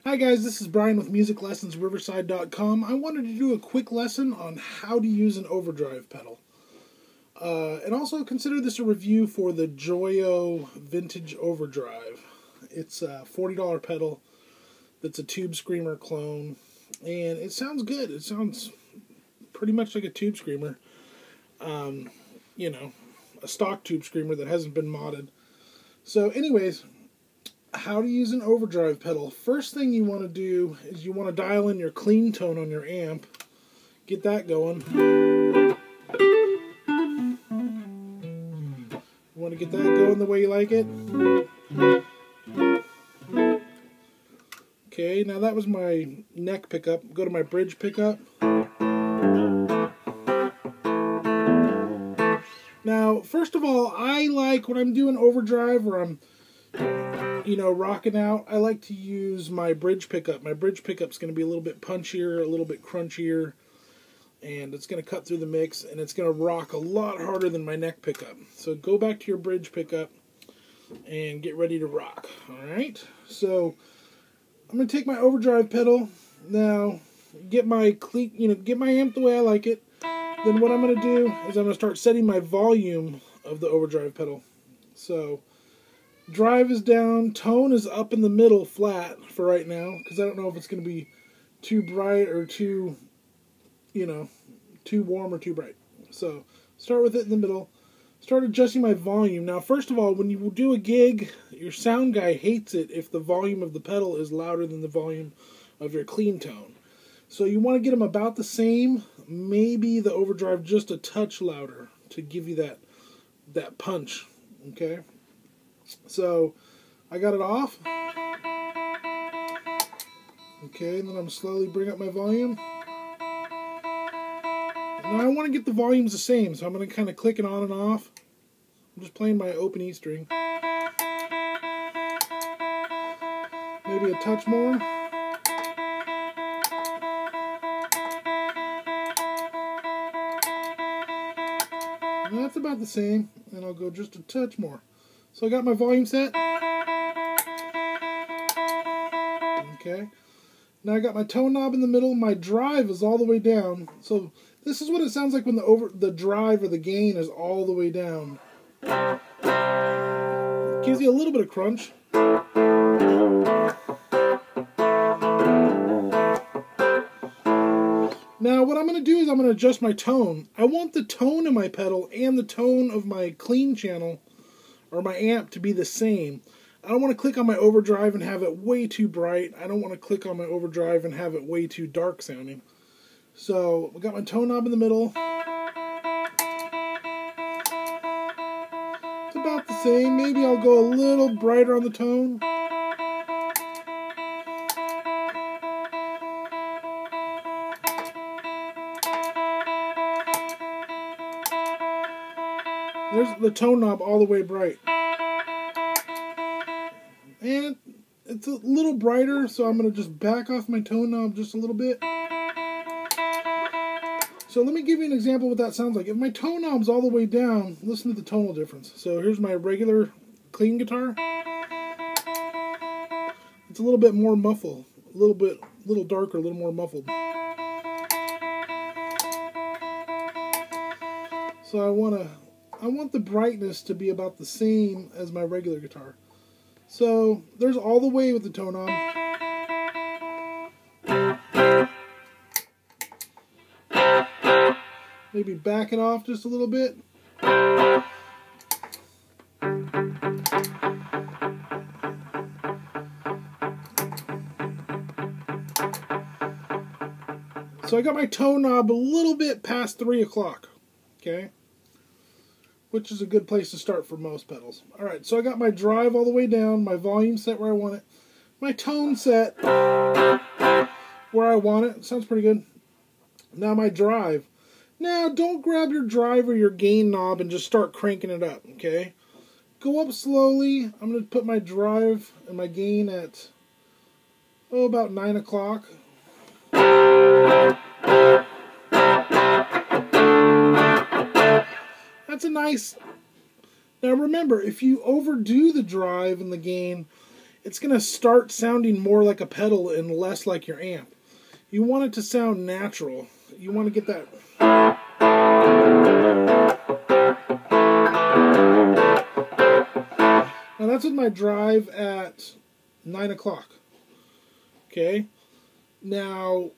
Hi guys, this is Brian with musiclessonsriverside.com. I wanted to do a quick lesson on how to use an overdrive pedal. And also consider this a review for the Joyo Vintage Overdrive. It's a $40 pedal that's a Tube Screamer clone. And it sounds good. It sounds pretty much like a Tube Screamer. You know, a stock Tube Screamer that hasn't been modded. So anyways, how to use an overdrive pedal. First thing you want to do is you want to dial in your clean tone on your amp. Get that going. You want to get that going the way you like it. Okay, now that was my neck pickup. Go to my bridge pickup. Now, first of all, I like when I'm doing overdrive or I'm rocking out, I like to use my bridge pickup. My bridge pickup's going to be a little bit punchier, a little bit crunchier, and it's going to cut through the mix, and it's going to rock a lot harder than my neck pickup. So go back to your bridge pickup and get ready to rock. Alright, so I'm going to take my overdrive pedal, now get my amp the way I like it. Then what I'm going to do is I'm going to start setting my volume of the overdrive pedal. So drive is down, tone is up in the middle flat for right now, because I don't know if it's going to be too bright or too warm or too bright. So start with it in the middle, start adjusting my volume. Now first of all, when you do a gig, your sound guy hates it if the volume of the pedal is louder than the volume of your clean tone. So you want to get them about the same, maybe the overdrive just a touch louder to give you that punch, okay? So I got it off. Okay, and then I'm slowly bring up my volume. Now I want to get the volumes the same, so I'm going to kind of click it on and off. I'm just playing my open E string. Maybe a touch more. And that's about the same, and I'll go just a touch more. So I got my volume set. Okay. Now I got my tone knob in the middle. My drive is all the way down. So this is what it sounds like when the drive or the gain is all the way down. It gives you a little bit of crunch. Now what I'm going to do is I'm going to adjust my tone. I want the tone of my pedal and the tone of my clean channel or my amp to be the same. I don't want to click on my overdrive and have it way too bright. I don't want to click on my overdrive and have it way too dark sounding. So I got my tone knob in the middle. It's about the same. Maybe I'll go a little brighter on the tone. There's the tone knob all the way bright. And it's a little brighter, so I'm going to just back off my tone knob just a little bit. So let me give you an example of what that sounds like. If my tone knob's all the way down, listen to the tonal difference. So here's my regular clean guitar. It's a little bit more muffled. A little darker, a little more muffled. So I want the brightness to be about the same as my regular guitar. So there's all the way with the tone knob. Maybe back it off just a little bit. So I got my tone knob a little bit past 3 o'clock. Okay? Which is a good place to start for most pedals. Alright, so I got my drive all the way down, my volume set where I want it, my tone set where I want it. Sounds pretty good. Now my drive. Now don't grab your drive or your gain knob and just start cranking it up, okay? Go up slowly. I'm going to put my drive and my gain at, about 9 o'clock. That's a nice... Now remember, if you overdo the drive and the gain, it's going to start sounding more like a pedal and less like your amp. You want it to sound natural. You want to get that. Now that's with my drive at 9 o'clock. Okay? Now,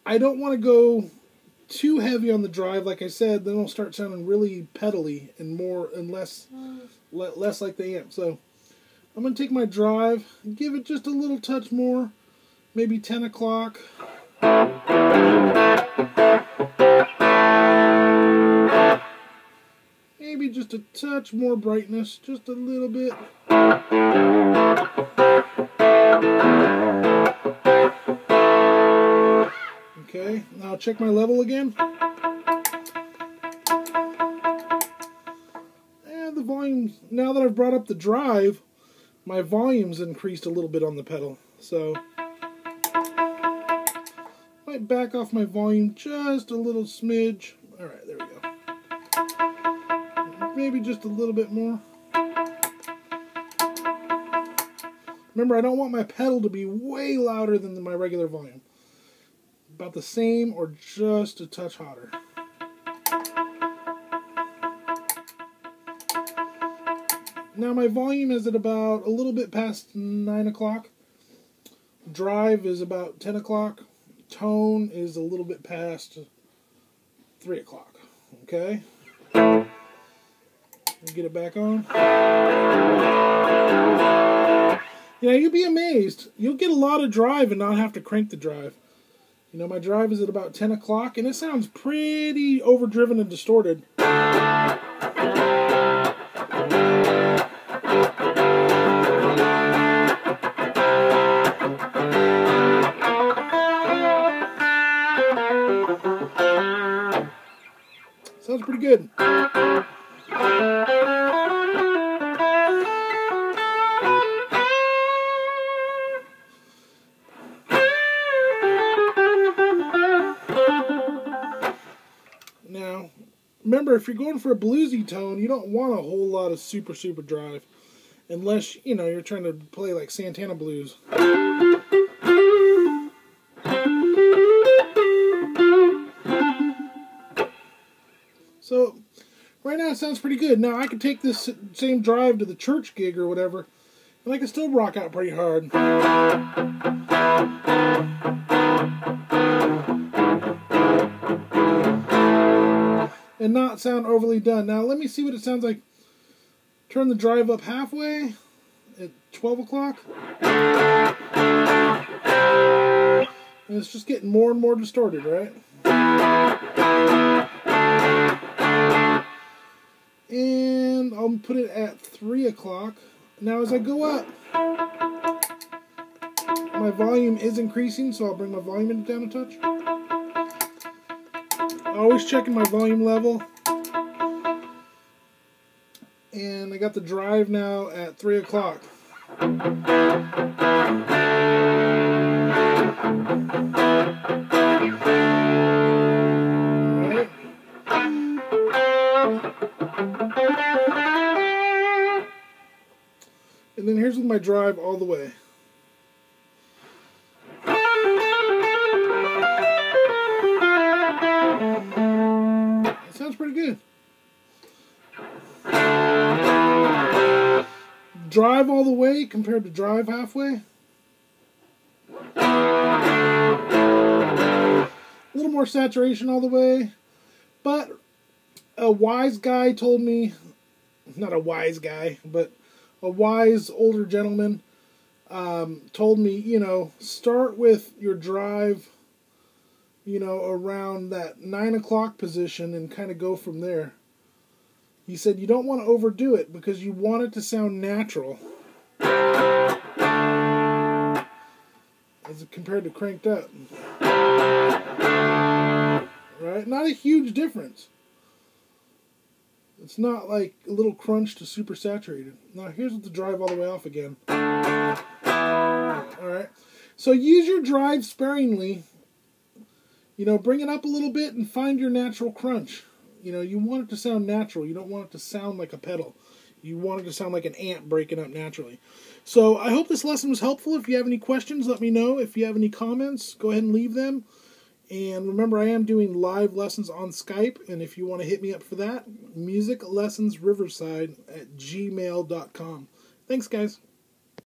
I don't want to go too heavy on the drive, like I said, then it'll start sounding really pedally and less like the amp. So I'm going to take my drive and give it just a little touch more, maybe 10 o'clock. Maybe just a touch more brightness, just a little bit. Okay, now check my level again. And the volume, now that I've brought up the drive, my volume's increased a little bit on the pedal. So, might back off my volume just a little smidge. Alright, there we go. Maybe just a little bit more. Remember, I don't want my pedal to be way louder than my regular volume. About the same or just a touch hotter. Now my volume is at about a little bit past 9 o'clock. Drive is about 10 o'clock. Tone is a little bit past 3 o'clock. Okay? Get it back on. Yeah, you'll be amazed. You'll get a lot of drive and not have to crank the drive. You know, my drive is at about 10 o'clock, and it sounds pretty overdriven and distorted. Sounds pretty good. Now, remember, if you're going for a bluesy tone, you don't want a whole lot of super drive. Unless, you know, you're trying to play like Santana blues. So, right now it sounds pretty good. Now, I could take this same drive to the church gig or whatever, and I can still rock out pretty hard. And not sound overly done. Now, let me see what it sounds like. Turn the drive up halfway at 12 o'clock. And it's just getting more and more distorted, right? And I'll put it at 3 o'clock. Now, as I go up, my volume is increasing, so I'll bring my volume down a touch. Always checking my volume level. And I got the drive now at 3 o'clock. Alright. And then here's with my drive all the way. That sounds pretty good. Drive all the way compared to drive halfway. A little more saturation all the way. But a wise guy told me, not a wise guy, but a wise older gentleman told me, you know, start with your drive, you know, around that 9 o'clock position and kind of go from there. He said you don't want to overdo it because you want it to sound natural as compared to cranked up. Right? Not a huge difference. It's not like a little crunch to super saturated. Now here's with the drive all the way off again. Alright. So use your drive sparingly. You know, bring it up a little bit and find your natural crunch. You know, you want it to sound natural. You don't want it to sound like a pedal. You want it to sound like an amp breaking up naturally. So I hope this lesson was helpful. If you have any questions, let me know. If you have any comments, go ahead and leave them. And remember, I am doing live lessons on Skype, and if you want to hit me up for that, musiclessonsriverside@gmail.com. Thanks, guys.